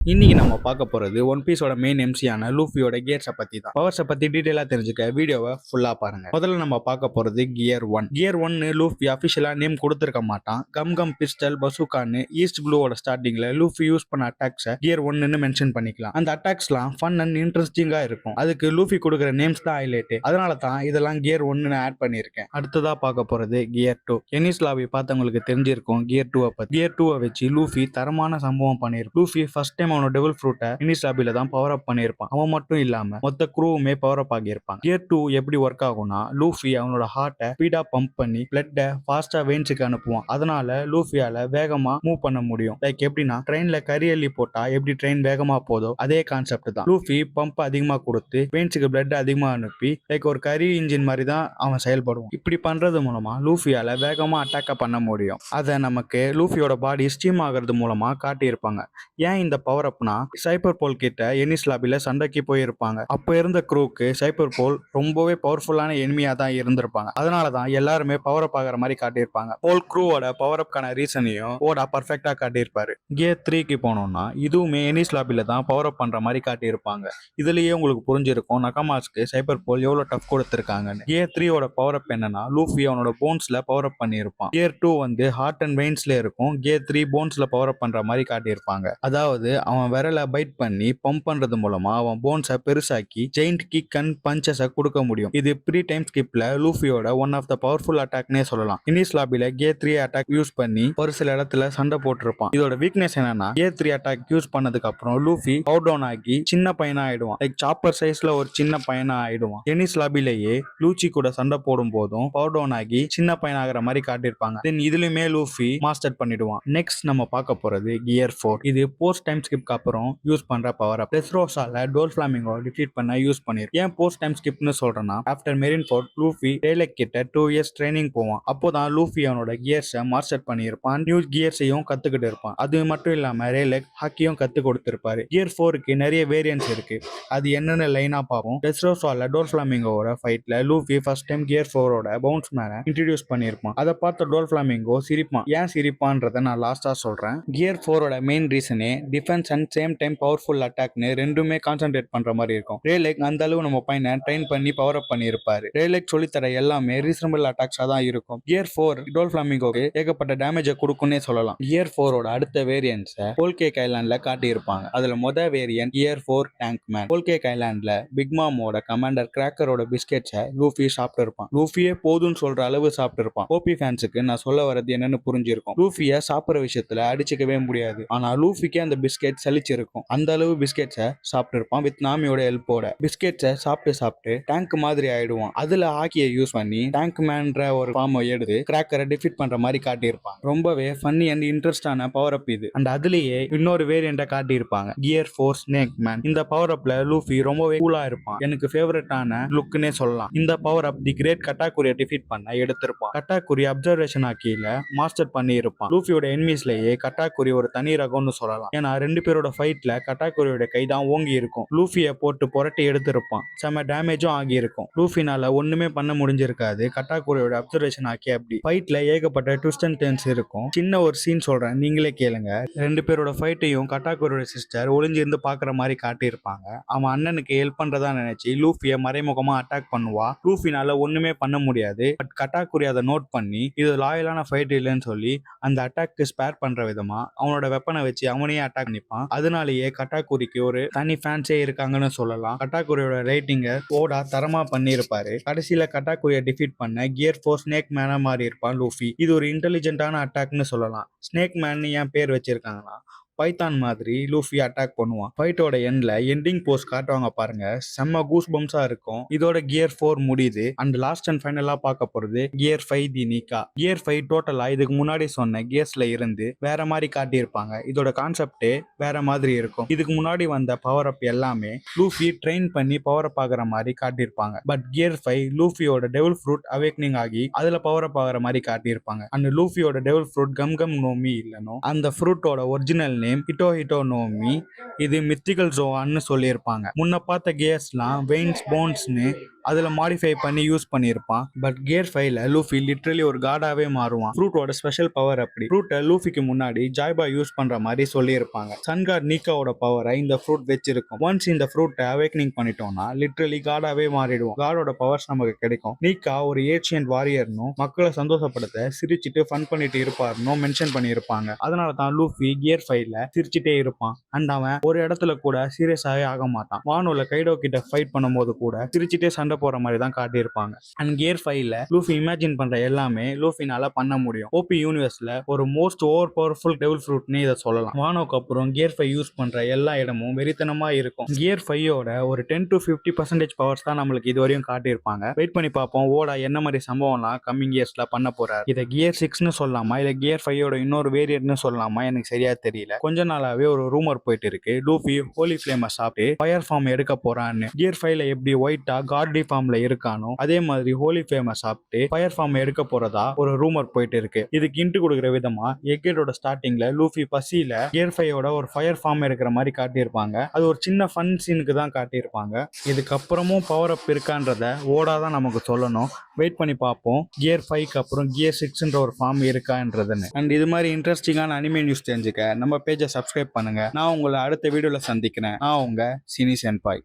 இன்னைக்கு நம்ம பார்க்க போறது ஒன் பீஸோட மெயின் எம்சியான லூஃபியோட கியர்ஸை பத்தி தான். பவர்ஸை பத்தி டீடைலா தெரிஞ்சுக்க வீடியோவை ஃபுல்லா பாருங்க. முதல்ல நம்ம பார்க்க போறது கியர் 1. கியர் 1 லூஃபி அபிஷியலா நேம் கொடுத்திருக்க மாட்டான். கம் கம் பிஸ்டல் பசூகான்னு ஈஸ்ட் ப்ளூவோட ஸ்டார்டிங்ல லூஃபி யூஸ் பண்ண அட்டாக்ஸை கியர் 1 மென்ஷன் பண்ணிக்கலாம். அந்த அட்டாக்ஸ்லாம் ஃபன் அண்ட் இன்ட்ரெஸ்டிங்கா இருக்கும். அதுக்கு லூஃபி கொடுக்குற நேம்ஸ் தான் ஹைலைட். அதனால தான் இதெல்லாம் கியர் 1 ஆட் பண்ணியிருக்கேன். அடுத்ததா பார்க்க போறது கியர் 2. எனிஸ் லாபி பார்த்தவங்களுக்கு தெரிஞ்சிருக்கும் கியர் 2 பத்தி. கியர் 2 வச்சு லூஃபி தரமான சம்பவம் பண்ணிருக்கும். லூஃபி ஃபர்ஸ்ட் டைம் அவனோட டெவில் ஃப்ரூட்டை இனிஸ் லாபில தான் பவர் அப் பண்ணியிருப்பான். அவன் மட்டும் இல்லாம மொத்த க்ரூவுமே பவர் அப் ஆகியிருப்பாங்க. கியர் 2 எப்படி ஒர்க் ஆகும்னா, லூஃபி அவனோட ஹார்ட்டை ஸ்பீடா பம்ப் பண்ணி பிளட்டை ஃபாஸ்டா வெயின்ஸுக்கு அனுப்புவான். அதனால லூஃபியால வேகமா மூவ் பண்ண முடியும். லைக் எப்படின்னா ட்ரெயின்ல கரி அள்ளி போட்டா எப்படி ட்ரெயின் வேகமா போதோ அதே கான்செப்ட் தான். லூஃபி பம்ப் அதிகமா கொடுத்து வெயின்ஸுக்கு பிளட் அதிகமா அனுப்பி லைக் ஒரு கரி இன்ஜின் மாதிரி தான் அவன் செயல்படுவான். இப்படி பண்றது மூலமா லூஃபியால வேகமா அட்டாக்க பண்ண முடியும். அதை நமக்கு லூஃபியோட பாடி ஸ்டீம் ஆகிறது மூலமா காட்டியிருப்பாங்க. ஏன் இந்த பவர் அப்னா, சைபர் போல் கிட்ட எனிஸ் லாபில சண்டைக்கு போயிருப்பாங்க. அப்ப இருந்த க்ரூக்கு சைபர் போல் ரொம்பவே பவர்ஃபுல்லான எனிமியா தான் இருந்திருப்பாங்க. அதனாலதான் எல்லாருமே பவர் அப் ஆகிற மாதிரி காட்டியிருப்பாங்க. ஹோல் க்ரூவோட பவர் அப்கான ரீசனையும் ஓடா பர்ஃபெக்டா காட்டியிருப்பாரு. கியர் 3க்கு போனோம்னா இதுவுமே எனிஸ் லாபில தான் பவர் அப் பண்ற மாதிரி காட்டியிருப்பாங்க. இதுலயே உங்களுக்கு புரிஞ்சிருக்கும் நகமாஸ்க்கு சைபர் போல் எவ்வளவு டஃப் கொடுத்திருக்காங்கன்னு. கியர் 3யோட பவர் அப் என்னன்னா, லூஃபி அவனோட போன்ஸ்ல பவர் அப் பண்ணியிருப்பான். கியர் 2 வந்து ஹார்ட் அண்ட் வெயின்ஸ்ல இருக்கும். கியர் 3 போன்ஸ்ல பவர் அப் பண்ற மாதிரி காட்டியிருப்பாங்க. அதாவது அவன் விரலை பைட் பண்ணி பம்ப் பண்றது மூலமா அவன் போன்ஸை பெருசாக்கி ஜெயிண்ட் கிக் அண்ட் பஞ்சஸை கொடுக்க முடியும். இது ப்ரீ டைம் ஸ்கிப்ல லூஃபியோட ஒன் ஆஃப் த பவர்ஃபுல் அட்டாக்னே சொல்லலாம். இனிஸ் லாபில கியர் 3 அட்டாக் யூஸ் பண்ணி ஒரு சில இடத்துல சண்டை போட்டிருப்பான். இதோட வீக்னஸ் என்னன்னா, கியர் 3 அட்டாக் யூஸ் பண்ணதுக்கு அப்புறம் லூஃபி பவர் டவுன் ஆகி சின்ன பையனா ஆயிடுவான். லைக் சாப்பர் சைஸ்ல ஒரு சின்ன பையனா ஆயிடுவான். எனிஸ் லாபிலேயே லூச்சி கூட சண்டை போடும் போதும் பவர் டவுன் ஆகி சின்ன பையன் ஆகிற மாதிரி காட்டியிருப்பாங்க. தென் இதுலயுமே லூஃபி மாஸ்டர் பண்ணிடுவான். நெக்ஸ்ட் நம்ம பார்க்க போறது கியர் 4. இது போஸ்ட் டைம் ஸ்கிப்க்கு அப்புறம் யூஸ் பண்ற பவர் அப். டெஸ்ரோசால டோல் ஃபிளாமிங்கோ டிஃபீட் பண்ண யூஸ் பண்ணிருக்கு. ஏன் போஸ்ட் டைம் ஸ்கிப்னு சொல்றேன்னா, ஆஃப்டர் மெரின் ஃபோர்ட் லூஃபி ரேலெக் கிட்ட 2 இயர்ஸ் ட்ரைனிங் போவான். அப்போதான் லூஃபி அவனோட கியர்ஸை மாஸ்டர் பண்ணியிருப்பான். நியூ கியர்ஸையும் கத்துக்கிட்டு இருப்பான். அது மட்டும் இல்லாம ரேலெக் ஹாக்கியும் கத்து கொடுத்திருப்பாரு. கியர் 4க்கு நிறைய வேரியன்ஸ் இருக்கு. அது என்னென்ன லைனா பார்ப்போம். டெஸ்ரோசால டோல் ஃபிளாமிங்கோட ஃபைட்ல லூஃபி ஃபர்ஸ்ட் டைம் கியர் 4ஓட பவுன்ஸ் மேன இன்ட்ரடியூஸ் பண்ணியிருப்பான். அதை பார்த்த டோல் ஃபிளாமிங்கோ சிரிப்பான். ஏன் சிரிப்பான்றதை நான் லாஸ்டா சொல்றேன். கியர் 4ஓட மெயின் ரீசனே defence and same time powerful அட்டாக்னு ரெண்டுமே கான்சென்ட்ரேட் பண்ற மாதிரி இருக்கும். ரேலெக் அந்த அளவு நம்ம பையனை ட்ரெயின் பண்ணி பவர் அப் பண்ணி இருப்பாரு. ரேலெக் சொல்லித்தர எல்லாமே ரீசனபிள் அட்டாக்ஸா தான் இருக்கும். கியர் 4 டோல் ஃபிளாமிங்கோக்கு ஏகப்பட்ட டேமேஜை கொடுக்கும்னே சொல்லலாம். கியர் 4ஓட அடுத்த வேரியன்ஸை ஹோல் கேக் ஐலாண்ட்ல காட்டியிருப்பாங்க. அதுல variant gear 4 tank man. Whole cake ஐலாண்ட்ல பிக் மாமோட கமாண்டர் கிராக்கரோட பிஸ்கெட்ஸை லூஃபி சாப்பிட்டு இருப்பான். லூஃபியே போதும்னு சொல்ற அளவு சாப்பிட்டு இருப்பான். ஓபி ஃபேன்ஸுக்கு நான் சொல்ல வரது என்னன்னு புரிஞ்சிருக்கும். லூஃபியை சாப்பிட்ற விஷயத்துல அடிச்சுக்கவே முடியாது. ஆனா லூஃபிக்கு அந்த பிஸ்கெட் சலிச்சிருக்கும். அந்த அளவு பிஸ்கெட்ஸை சாப்பிட்டு இருப்பான். வித் நாமியோட ஹெல்ப்போட பிஸ்கெட்ஸை சாப்பிட்டு டேங்க் மாதிரி ஆயிடுவான். அதுல ஹாக்கியை யூஸ் பண்ணி டேங்க் மேன்ற ஒரு ஃபார்மை எடுத்து கிராக்கரை டிஃபீட் பண்ற மாதிரி காட்டியிருப்பான். ரொம்பவே ஃபன்னி அண்ட் இன்ட்ரெஸ்டான பவர் அப் இது. அண்ட் அதுலயே இன்னொரு வேரியண்ட்டை காட்டியிருப்பாங்க, கியர் 4 ஸ்னேக் மேன். இந்த பவர் அப்ல லூஃபி ரொம்பவே கூலா இருப்பான். எனக்கு ஃபேவரட்டான லுக்னே சொல்லலாம். இந்த பவர் அப் தி கிரேட் கட்டாக்குரியை டிஃபீட் பண்ண எடுத்திருப்பான். கட்டாக்குரி அப்சர்வேஷன் ஆக்கியில மாஸ்டர் பண்ணி இருப்பான். லூஃபியோட எனிமீஸ்லயே கட்டாக்குரி ஒரு தனி ரகம்னு சொல்லலாம். ஏன்னா ரெண்டு பேரோட ஃபைட்ல கட்டாக்குரியோட கை தான் ஓங்கி இருக்கும். லூஃபியை போட்டு புரட்டி எடுத்திருப்பான். செம டேமேஜும் ஆகி இருக்கும். லூஃபினால ஒண்ணுமே பண்ண முடிஞ்சிருக்காது. கட்டாக்குரியோட அப்சர்வேஷன் ஆக்கி அப்படி ஃபைட்ல ஏகப்பட்ட ட்விஸ்ட் அண்ட் டர்ன்ஸ் இருக்கும். சின்ன ஒரு சீன் சொல்றேன், நீங்களே கேளுங்க. ரெண்டு பேரோட ஃபைட்டையும் கட்டாக்குரியோட சிஸ்டர் ஒளிஞ்சிருந்து பாக்குற மாதிரி காட்டியிருப்பாங்க. அவன் அண்ணனுக்கு ஹெல்ப் பண்றதா நினைச்சு லூஃபியை மறைமுகமா அட்டாக் பண்ணுவா. லூஃபினால ஒண்ணுமே பண்ண முடியாது. பட் கட்டாக்குரி அதை நோட் பண்ணி இது லாயலான ஃபைட் இல்லைன்னு சொல்லி அந்த அட்டாக்கு ஸ்பேர் பண்ற விதமா அவனோட வெப்பனை வச்சு அவனையே அட்டாக் பண்ணிப்பான். அதனாலேயே கட்டாக்குரிக்கு ஒரு தனி ஃபேன்ஸே இருக்காங்கன்னு சொல்லலாம். கட்டாக்குரியோட ரைட்டிங்கை ஓடா தரமா பண்ணியிருப்பாரு. கடைசியில கட்டாக்குரியை டிஃபீட் பண்ண கியர் 4 ஸ்னேக் மேனா மாறி இருப்பான் லூஃபி. இது ஒரு இன்டெலிஜென்ட்டான அட்டாக்னு சொல்லலாம். ஸ்னேக் மேன் ஏன் பேர் வச்சிருக்காங்கன்னா, பைத்தான் மாதிரி லூஃபி அட்டாக் பண்ணுவான். ஃபைட்டோட எண்ட்ல எண்டிங் போஸ்ட் காட்டுவாங்க பாருங்க, செம்ம கூஸ் பம்ஸா இருக்கும். இதோட கியர் 4 முடியுது. அண்ட் லாஸ்ட் அண்ட் ஃபைனலா பார்க்க போறது கியர் 5 தி நிகா. கியர் 5 டோட்டலா இதுக்கு முன்னாடி சொன்ன கியர்ஸ்ல இருந்து வேற மாதிரி காட்டியிருப்பாங்க. இதோட கான்செப்டே வேற மாதிரி இருக்கும். இதுக்கு முன்னாடி வந்த பவர் அப் எல்லாமே லூஃபி ட்ரெயின் பண்ணி பவர் அப் ஆகிற மாதிரி காட்டியிருப்பாங்க. பட் கியர் 5 லூஃபியோட டெவில் ஃப்ரூட் அவேக்னிங் ஆகி அதுல பவர் அப் ஆகிற மாதிரி காட்டியிருப்பாங்க. அண்ட் லூஃபியோட டெவில் ஃப்ரூட் கம் கம் நோமி இல்லனோ அந்த ஃப்ரூட்டோட ஒரிஜினல் நேம் நேம் ஹிட்டோ நோமி. இது மித்திகல் ஜோவான்னு சொல்லியிருப்பாங்க. முன்ன பார்த்த கியர்ஸ்லாம் வெயின்ஸ் போன்ஸ்னு அதுல மாடிஃபை பண்ணி யூஸ் பண்ணியிருப்பான். பட் கியர் 5ல லூஃபி லிட்ரலி ஒரு காடாவே மாறுவான். ஃப்ரூட்டோட ஸ்பெஷல் பவர் அப்படி. ஃப்ரூட்டை லூஃபிக்கு முன்னாடி ஜாய்பா யூஸ் பண்ற மாதிரி சொல்லியிருப்பாங்க. சன் காட் நீக்காவோட பவரை இந்த ஃப்ரூட் வச்சிருக்கும். ஒன்ஸ் இந்த ஃப்ரூட்டை அவேக்கனிங் பண்ணிட்டோம்னா லிட்ரலி காடாவே மாறிடுவோம். காடோட பவர்ஸ் நமக்கு கிடைக்கும். நீக்கா ஒரு ஏன்ஷியன்ட் வாரியர்னும் மக்களை சந்தோஷப்படுத்த சிரிச்சிட்டு ஃபன் பண்ணிட்டு இருப்பாருன்னு மென்ஷன் பண்ணியிருப்பாங்க. அதனால தான் லூஃபி கியர் 5ல சிரிச்சிட்டே இருப்பான். அண்ட் அவன் ஒரு இடத்துல கூட சீரியஸாவே ஆக மாட்டான். வானோல கைடோ கிட்ட ஃபைட் பண்ணும்போது கூட சிரிச்சிட்டே சண்டை போற மாதிரி தான் காட்டியிருப்பாங்க. அண்ட் கியர் 5ல லூஃபி இமேஜின் பண்ற எல்லாமே லூஃபினால பண்ண முடியும். ஓபி யூனிவர்ஸ்ல ஒரு மோஸ்ட் ஓவர் பவர்ஃபுல் டெவில் ஃப்ரூட்னு இதை சொல்லலாம். வானோக்கு அப்புறம் கியர் 5 யூஸ் பண்ற எல்லா இடமும் வெறித்தனமா இருக்கும். கியர் 5ஓட ஒரு 10 to 50% பவர்ஸ் தான் நம்மளுக்கு இதுவரையும் காட்டியிருப்பாங்க. வெயிட் பண்ணி பார்ப்போம் ஓடா என்ன மாதிரி சம்பவம்லாம் கம்மிங் இயர்ஸ்ல பண்ண போறாரு. இதை கியர் 6ன்னு சொல்லலாமா இல்ல கியர் 5ஓட இன்னொரு வேரியன்ட்னு சொல்லலாமா எனக்கு சரியா தெரியல. கொஞ்ச நாளாவே ஒரு ரூமர் போயிட்டு இருக்கு. லூஃபி ஹோலி ஃபிளேமை சாப்பிட்டு ஃபயர் ஃபார்ம் எடுக்க போறான்னு. கியர் 5ல எப்படி ஒயிட்டா கார்டி ஃபார்ம்ல இருக்கானோ அதே மாதிரி ஹோலி ஃபிளேமை சாப்பிட்டு ஃபயர் ஃபார்ம் எடுக்க போறதா ஒரு ரூமர் போயிட்டு இருக்கு. இதுக்கு இன்ட் கொடுக்குற விதமா எக்கேடோட ஸ்டார்டிங்ல லூஃபி பசியில கியர் 5ஓட ஒரு ஃபயர் ஃபார்ம் இருக்கிற மாதிரி காட்டியிருப்பாங்க. அது ஒரு சின்ன ஃபன் சீனுக்கு தான் காட்டியிருப்பாங்க. இதுக்கப்புறமும் பவர் அப் இருக்கான்றத ஓடா தான் நமக்கு சொல்லணும். வெயிட் பண்ணி பார்ப்போம் கியர் 5க்கு அப்புறம் கியர் 6ன்ற ஒரு ஃபார்ம் இருக்கான்றதுன்னு. அண்ட் இது மாதிரி இன்ட்ரெஸ்டிங்கான அனிமே நியூஸ் தெரிஞ்சுக்க நம்ம பேஜை சப்ஸ்கிரைப் பண்ணுங்க. நான் உங்களை அடுத்த வீடியோல சந்திக்கிறேன். நான் உங்க சினி சென்பாய்.